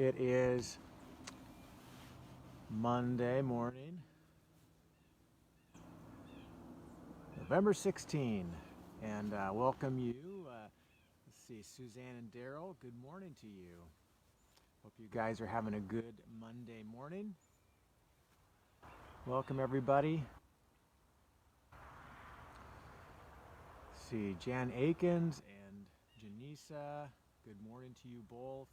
It is Monday morning, November 16, and welcome you. Let's see, Suzanne and Daryl, good morning to you. Hope you guys are having a good Monday morning. Welcome everybody. Let's see, Jan Akins and Janisa, good morning to you both.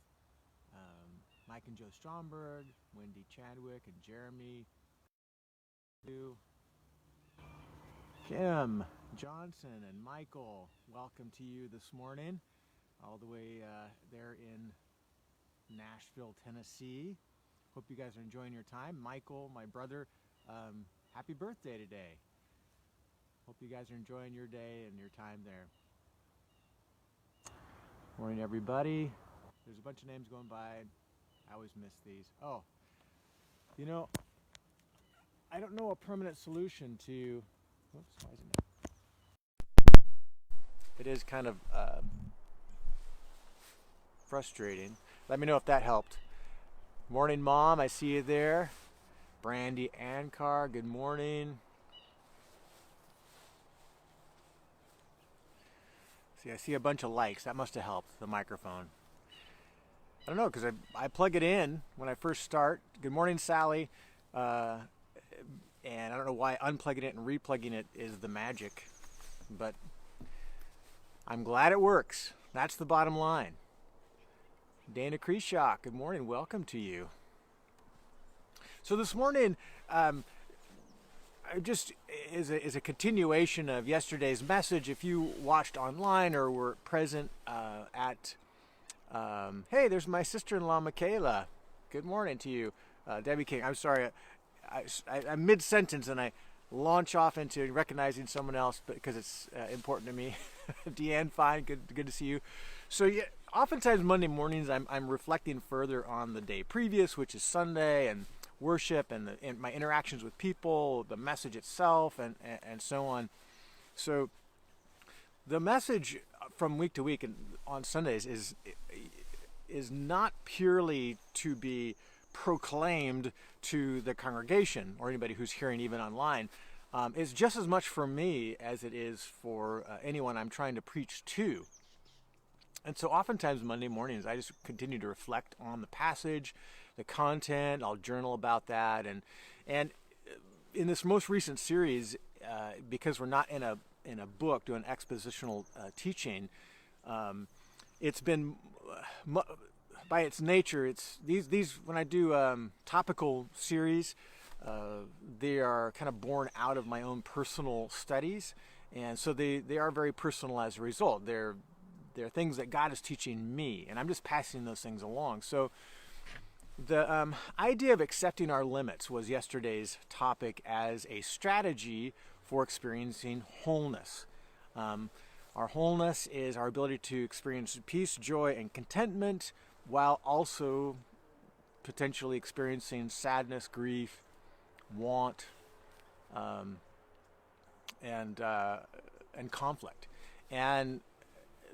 Mike and Joe Stromberg, Wendy Chadwick and Jeremy, Kim Johnson and Michael, welcome to you this morning, all the way there in Nashville, Tennessee. Hope you guys are enjoying your time. Michael, my brother, happy birthday today. Hope you guys are enjoying your day and your time there. Morning, everybody. There's a bunch of names going by. I always miss these. Oh, you know, I don't know a permanent solution to. Whoops, why isn't it? It is kind of frustrating. Let me know if that helped. Morning, Mom. I see you there. Brandy Ankar, good morning. See, I see a bunch of likes. That must have helped, the microphone. I don't know, because I plug it in when I first start. Good morning, Sally. And I don't know why unplugging it and replugging it is the magic. But I'm glad it works. That's the bottom line. Dana Kreshock, good morning. Welcome to you. So this morning, just is a continuation of yesterday's message. If you watched online or were present at hey, there's my sister-in-law, Michaela. Good morning to you. Debbie King, I'm sorry. I'm mid-sentence and I launch off into recognizing someone else because it's important to me. Deanne, fine. Good to see you. So yeah, oftentimes Monday mornings I'm reflecting further on the day previous, which is Sunday, and worship and my interactions with people, the message itself, and so on. So the message from week to week and on Sundays is not purely to be proclaimed to the congregation or anybody who's hearing even online. It's just as much for me as it is for anyone I'm trying to preach to. And so oftentimes Monday mornings I just continue to reflect on the passage, the content. I'll journal about that, and in this most recent series, because we're not in a book doing expositional teaching, it's been by its nature, it's these when I do topical series, they are kind of born out of my own personal studies, and so they are very personal as a result. They're things that God is teaching me, and I'm just passing those things along. So the idea of accepting our limits was yesterday's topic as a strategy for experiencing wholeness. Our wholeness is our ability to experience peace, joy, and contentment while also potentially experiencing sadness, grief, want, and conflict. And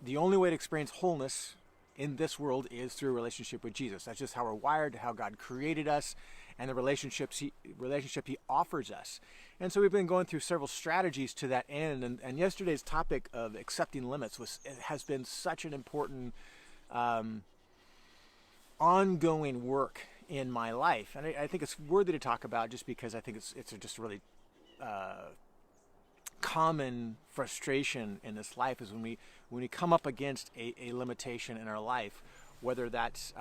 the only way to experience wholeness in this world is through a relationship with Jesus. That's just how we're wired, how God created us, and the relationship He offers us. And so we've been going through several strategies to that end. And yesterday's topic of accepting limits has been such an important ongoing work in my life. And I think it's worthy to talk about just because I think it's just a really common frustration in this life is when we come up against a limitation in our life, whether that's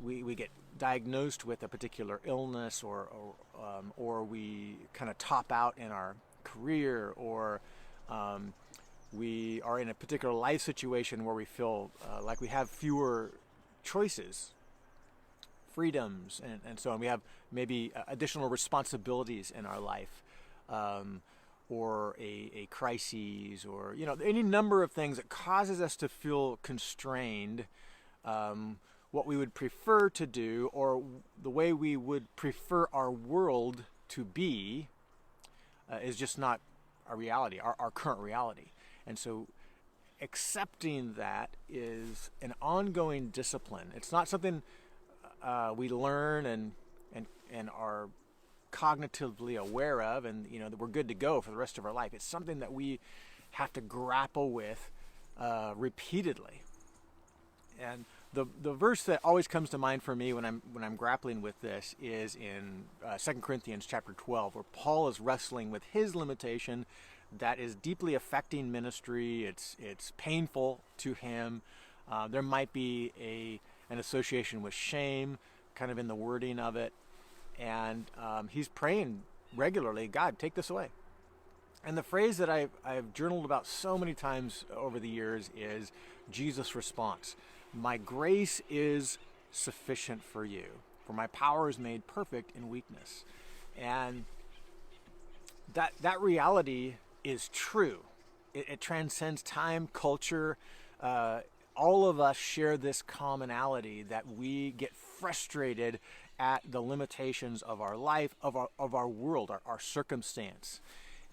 we get diagnosed with a particular illness, or we kind of top out in our career, or we are in a particular life situation where we feel like we have fewer choices, freedoms, and so on. We have maybe additional responsibilities in our life, or a crisis, or any number of things that causes us to feel constrained. What we would prefer to do, or the way we would prefer our world to be, is just not our reality, our current reality. And so accepting that is an ongoing discipline. It's not something we learn and are cognitively aware of, and that we're good to go for the rest of our life. It's something that we have to grapple with repeatedly. And the verse that always comes to mind for me when I'm grappling with this is in 2 Corinthians chapter 12, where Paul is wrestling with his limitation that is deeply affecting ministry. It's painful to him. There might be an association with shame, kind of in the wording of it, and he's praying regularly, God, take this away. And the phrase that I've journaled about so many times over the years is Jesus' response. My grace is sufficient for you, for my power is made perfect in weakness. And that reality is true. It transcends time, culture. All of us share this commonality that we get frustrated at the limitations of our life, of our world, our circumstance.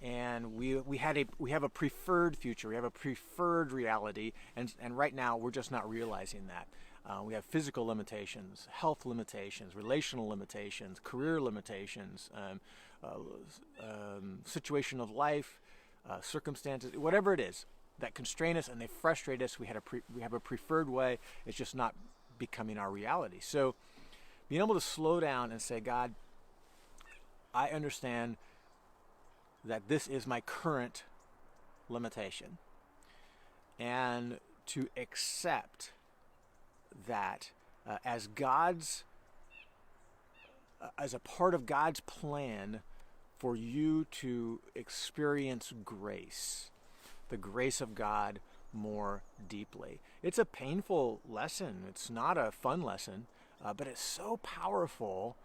And we have a preferred future, we have a preferred reality, and right now we're just not realizing that. We have physical limitations, health limitations, relational limitations, career limitations, situation of life, circumstances, whatever it is that constrain us and they frustrate us. We have a preferred way. It's just not becoming our reality. So being able to slow down and say, God, I understand that this is my current limitation, and to accept that as a part of God's plan for you to experience grace, the grace of God more deeply. It's a painful lesson. It's not a fun lesson, but it's so powerful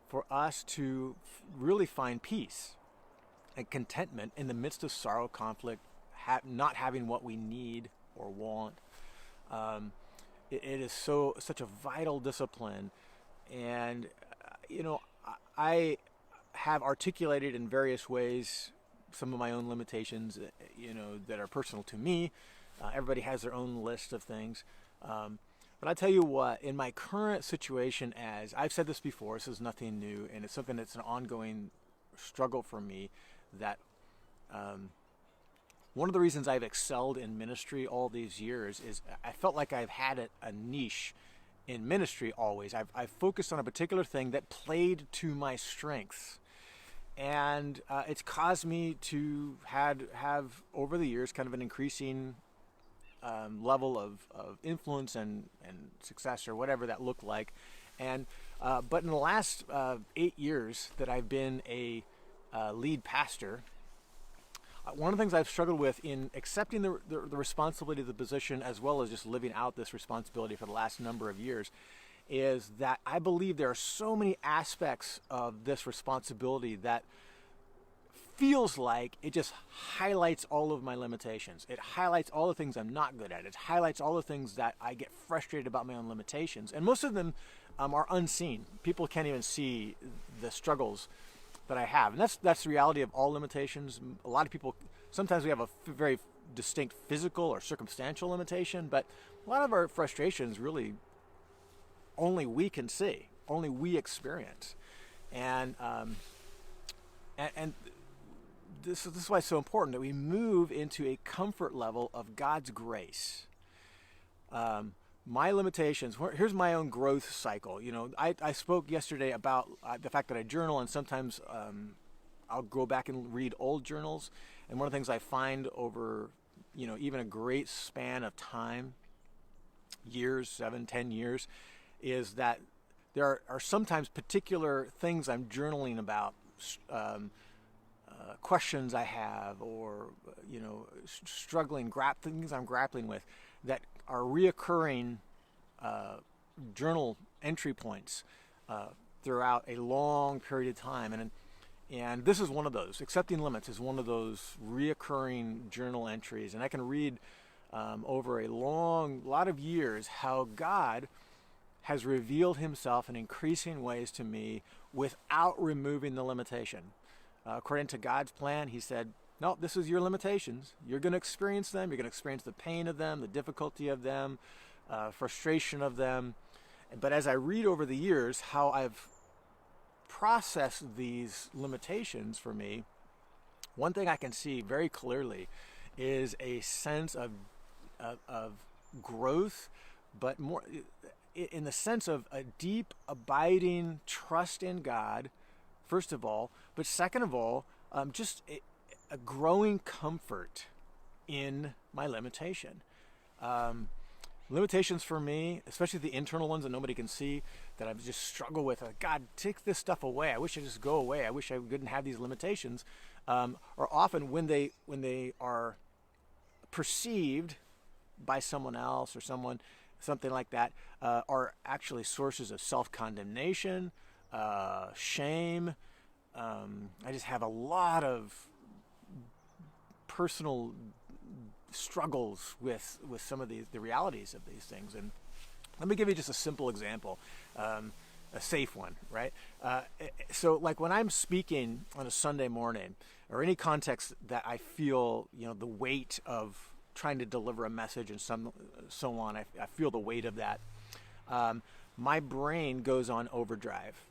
for us to really find peace and contentment in the midst of sorrow, conflict, not having what we need or want. It is such a vital discipline, and I have articulated in various ways some of my own limitations, that are personal to me. Everybody has their own list of things. But I tell you what, in my current situation, as I've said this before, this is nothing new, and it's something that's an ongoing struggle for me, that one of the reasons I've excelled in ministry all these years is I felt like I've had a niche in ministry always. I've focused on a particular thing that played to my strengths. And it's caused me to have over the years kind of an increasing level of influence and success, or whatever that looked like. And but in the last 8 years that I've been a lead pastor, one of the things I've struggled with in accepting the responsibility of the position, as well as just living out this responsibility for the last number of years, is that I believe there are so many aspects of this responsibility that feels like it just highlights all of my limitations. It highlights all the things I'm not good at. It highlights all the things that I get frustrated about my own limitations. And most of them are unseen. People can't even see the struggles that I have. And that's the reality of all limitations. A lot of people, sometimes we have a very distinct physical or circumstantial limitation, but a lot of our frustrations really only we can see, only we experience. And this is why it's so important that we move into a comfort level of God's grace. My limitations, here's my own growth cycle. I spoke yesterday about the fact that I journal, and sometimes I'll go back and read old journals. And one of the things I find over, even a great span of time, years, 7, 10 years, is that there are sometimes particular things I'm journaling about, questions I have, or things I'm grappling with, that are reoccurring journal entry points throughout a long period of time, and this is one of those. Accepting limits is one of those reoccurring journal entries, and I can read over a lot of years how God has revealed himself in increasing ways to me without removing the limitation. According to God's plan, he said, no, this is your limitations. You're going to experience them. You're going to experience the pain of them, the difficulty of them, frustration of them. But as I read over the years how I've processed these limitations for me, one thing I can see very clearly is a sense of growth, but more in the sense of a deep, abiding trust in God, first of all, but second of all, just a growing comfort in my limitation. Limitations for me, especially the internal ones that nobody can see, that I just struggle with. God, take this stuff away. I wish I just go away. I wish I wouldn't have these limitations. Are often when they are perceived by someone else or something like that, are actually sources of self-condemnation, shame. I just have a lot of personal struggles with some of the realities of these things. And let me give you just a simple example, a safe one, right? So like when I'm speaking on a Sunday morning, or any context that I feel, the weight of trying to deliver a message and so on, I feel the weight of that. My brain goes on overdrive,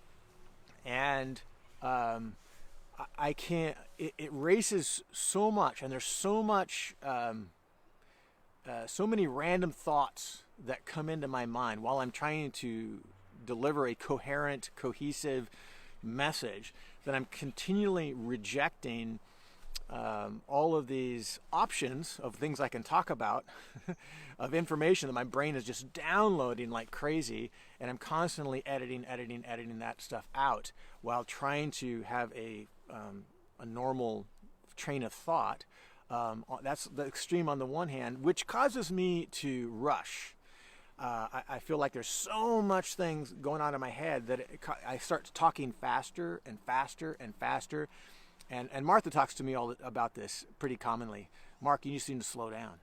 and I can't. It races so much, and there's so much, so many random thoughts that come into my mind while I'm trying to deliver a coherent, cohesive message, that I'm continually rejecting all of these options of things I can talk about, of information that my brain is just downloading like crazy, and I'm constantly editing that stuff out while trying to have a normal train of thought. That's the extreme on the one hand, which causes me to rush. I feel like there's so much things going on in my head that I start talking faster and faster and faster. And Martha talks to me all about this pretty commonly. Mark, you just need to slow down.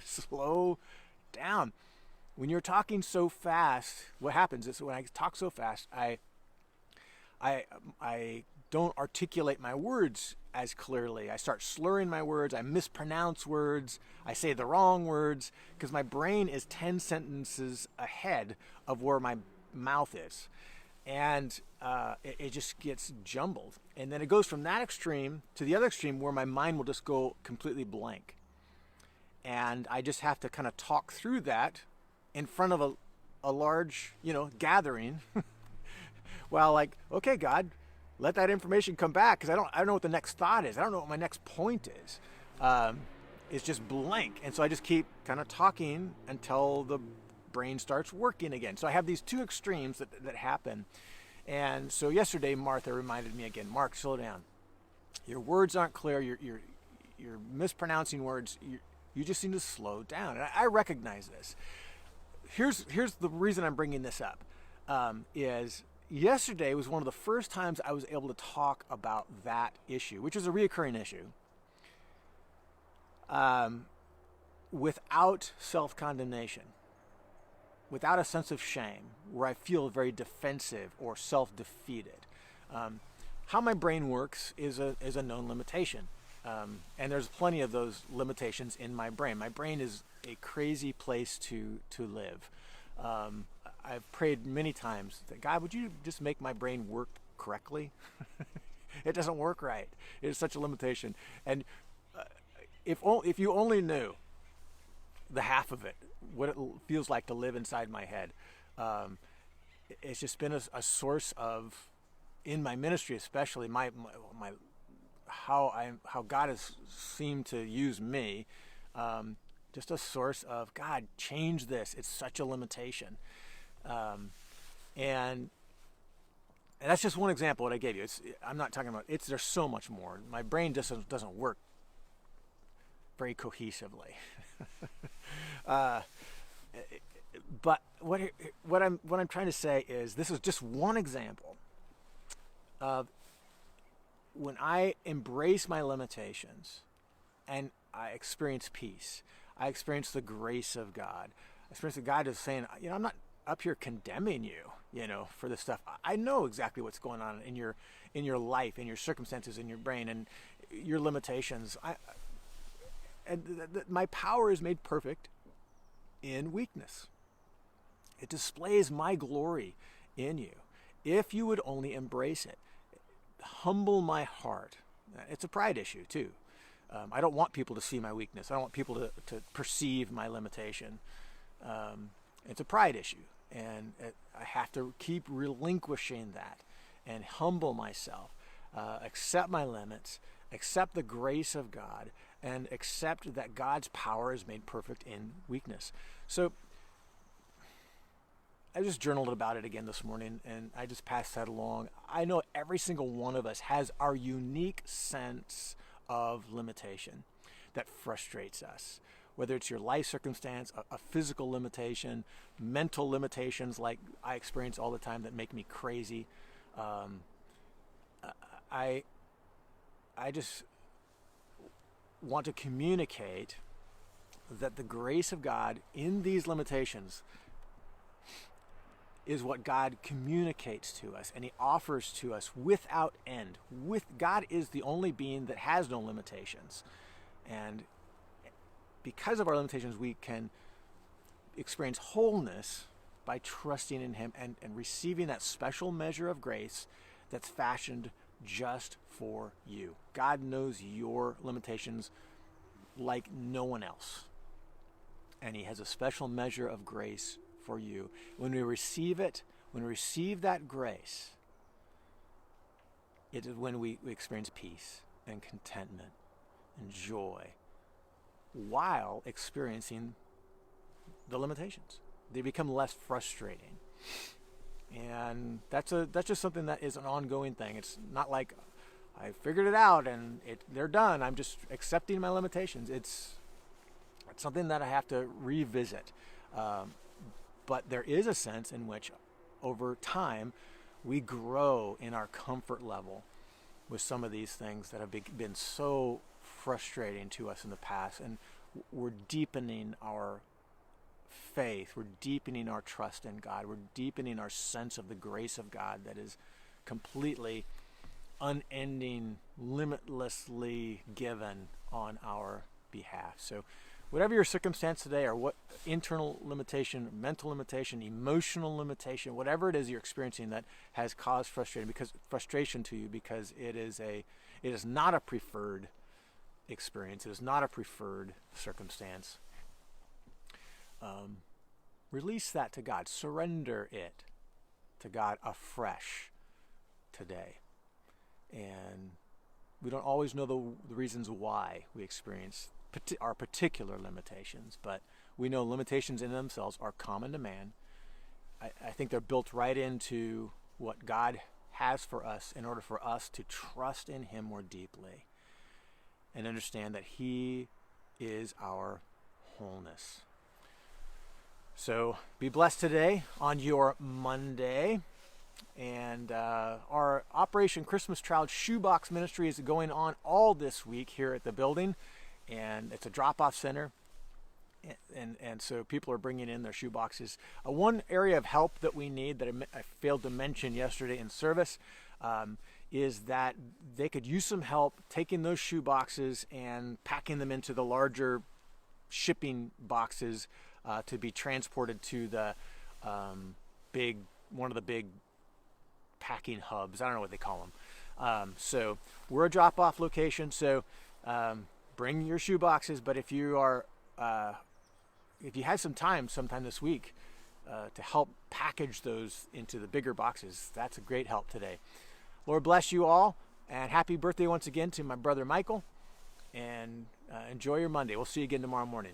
Slow down. When you're talking so fast, what happens is when I talk so fast, I don't articulate my words as clearly. I start slurring my words. I mispronounce words. I say the wrong words because my brain is 10 sentences ahead of where my mouth is. And it just gets jumbled. And then it goes from that extreme to the other extreme where my mind will just go completely blank. And I just have to kind of talk through that in front of a large, gathering. Well, like, okay, God, let that information come back, because I don't know what the next thought is. I don't know what my next point is. It's just blank. And so I just keep kind of talking until the brain starts working again. So I have these two extremes that happen. And so yesterday, Martha reminded me again, Mark, slow down. Your words aren't clear. You're mispronouncing words. You just need to slow down. And I recognize this. Here's the reason I'm bringing this up. Is yesterday was one of the first times I was able to talk about that issue, which is a reoccurring issue, without self-condemnation, without a sense of shame, where I feel very defensive or self-defeated. How my brain works is a known limitation. And there's plenty of those limitations in my brain. My brain is a crazy place to live. I've prayed many times that, God, would you just make my brain work correctly? It doesn't work right. It is such a limitation. And if you only knew the half of it, what it feels like to live inside my head, it's just been a source of, in my ministry especially, my how God has seemed to use me, just a source of, God, change this. It's such a limitation. And that's just one example what I gave you. I'm not talking about, there's so much more. My brain just doesn't work very cohesively. But what I'm trying to say is, this is just one example of when I embrace my limitations and I experience peace. I experience the grace of God. I experience that God is saying, I'm not up here condemning you, for this stuff. I know exactly what's going on in your life, in your circumstances, in your brain, and your limitations. My power is made perfect in weakness. It displays my glory in you. If you would only embrace it, humble my heart. It's a pride issue too. I don't want people to see my weakness. I don't want people to perceive my limitation. It's a pride issue. And I have to keep relinquishing that and humble myself, accept my limits, accept the grace of God, and accept that God's power is made perfect in weakness. So I just journaled about it again this morning, and I just passed that along. I know every single one of us has our unique sense of limitation that frustrates us. Whether it's your life circumstance, a physical limitation, mental limitations like I experience all the time that make me crazy. I just want to communicate that the grace of God in these limitations is what God communicates to us, and He offers to us without end. God is the only being that has no limitations. And because of our limitations, we can experience wholeness by trusting in Him and receiving that special measure of grace that's fashioned just for you. God knows your limitations like no one else. And He has a special measure of grace for you. When we receive it, when we receive that grace, it is when we experience peace and contentment and joy while experiencing the limitations. They become less frustrating. And that's just something that is an ongoing thing. It's not like I figured it out and they're done. I'm just accepting my limitations. It's something that I have to revisit. But there is a sense in which over time we grow in our comfort level with some of these things that have been so frustrating to us in the past, and we're deepening our faith, we're deepening our trust in God, we're deepening our sense of the grace of God that is completely unending, limitlessly given on our behalf. So whatever your circumstance today, or what internal limitation, mental limitation, emotional limitation, whatever it is you're experiencing that has caused frustration to you, because it is not a preferred experience, it is not a preferred circumstance. Release that to God. Surrender it to God afresh today. And we don't always know the reasons why we experience our particular limitations, but we know limitations in themselves are common to man. I think they're built right into what God has for us in order for us to trust in Him more deeply and understand that He is our wholeness. So be blessed today on your Monday. And our Operation Christmas Child Shoebox Ministry is going on all this week here at the building. And it's a drop-off center. And so people are bringing in their shoe boxes. One area of help that we need that I failed to mention yesterday in service is that they could use some help taking those shoe boxes and packing them into the larger shipping boxes to be transported to the one of the big packing hubs. I don't know what they call them. So we're a drop-off location. So bring your shoe boxes. But if you are if you have some time sometime this week to help package those into the bigger boxes, that's a great help today. Lord bless you all, and happy birthday once again to my brother Michael, and enjoy your Monday. We'll see you again tomorrow morning.